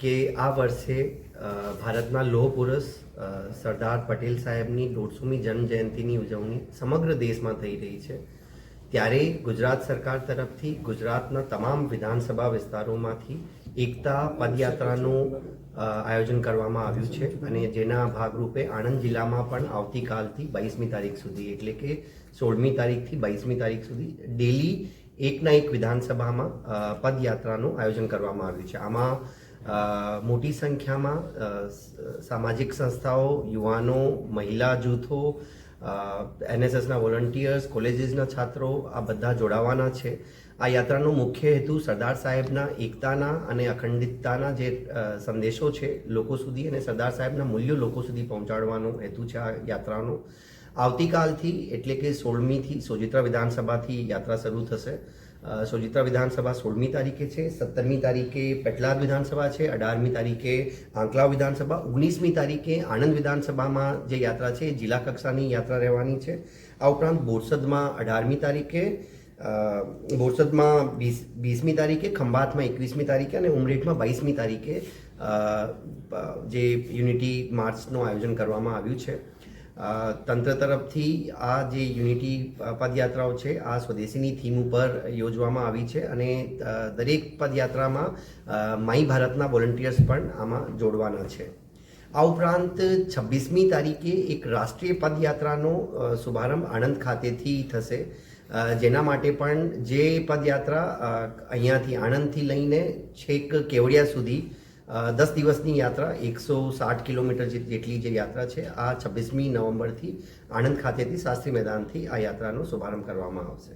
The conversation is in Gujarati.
કે આ વર્ષે ભારતના લોહ પુરુષ સરદાર પટેલ સાહેબની 150મી જન્મ જયંતિની ઉજવણી સમગ્ર દેશમાં થઈ રહી છે. ત્યારે ગુજરાત સરકાર તરફથી ગુજરાતના તમામ વિધાનસભા વિસ્તારોમાંથી એકતા પદયાત્રાનું આયોજન કરવામાં આવ્યું છે અને જેના ભાગરૂપે આણંદ જિલ્લામાં પણ આવતીકાલથી 22મી તારીખ સુધી એટલે કે 16મી તારીખથી 22મી તારીખ સુધી ડેલી એકના એક વિધાનસભામાં પદયાત્રાનું આયોજન કરવામાં આવ્યું છે. આમાં મોટી સંખ્યામાં સામાજિક સંસ્થાઓ, યુવાનો, મહિલા જૂથો, એનએસએસના વોલન્ટિયર્સ, કોલેજીસના છાત્રો આ બધા જોડાવાના છે. આ યાત્રાનો મુખ્ય હેતુ સરદાર સાહેબના એકતાના અને અખંડિતતાના જે સંદેશો છે લોકો સુધી અને સરદાર સાહેબના મૂલ્યો લોકો સુધી પહોંચાડવાનો હેતુ છે આ યાત્રાનો. આવતીકાલથી એટલે કે 16મીથી સોજિત્રા વિધાનસભાથી યાત્રા શરૂ થશે. સોજિત્રા વિધાનસભા 16મી તારીખે છે, 17મી તારીખે પેટલાદ વિધાનસભા છે, 18મી તારીખે આંકલાવ વિધાનસભા, 19મી તારીખે આણંદ વિધાનસભામાં જે યાત્રા છે એ જિલ્લા કક્ષાની યાત્રા રહેવાની છે. આ ઉપરાંત બોરસદમાં 18મી તારીખે, બોરસદમાં 20મી તારીખે, ખંભાતમાં 21મી તારીખે અને ઉમરેઠમાં 22મી તારીખે જે યુનિટી માર્ચનું આયોજન કરવામાં આવ્યું છે. તંત્ર તરફથી આ જે યુનિટી પદયાત્રાઓ છે આ સ્વદેશીની થીમ ઉપર યોજવામાં આવી છે અને દરેક પદયાત્રામાં માય ભારતના વોલન્ટિયર્સ પણ આમાં જોડવાના છે. આ ઉપરાંત 26મી તારીખે એક રાષ્ટ્રીય પદયાત્રાનો શુભારંભ આણંદ ખાતેથી થશે, જેના માટે પણ જે પદયાત્રા અહીંયાથી આણંદથી લઈને છેક કેવડિયા સુધી 10 દિવસની યાત્રા 160 કિલોમીટર જેટલી જે યાત્રા છે આ 26મી નવેમ્બરથી આણંદ ખાતેથી શાસ્ત્રી મેદાનથી આ યાત્રાનો શુભારંભ કરવામાં આવશે.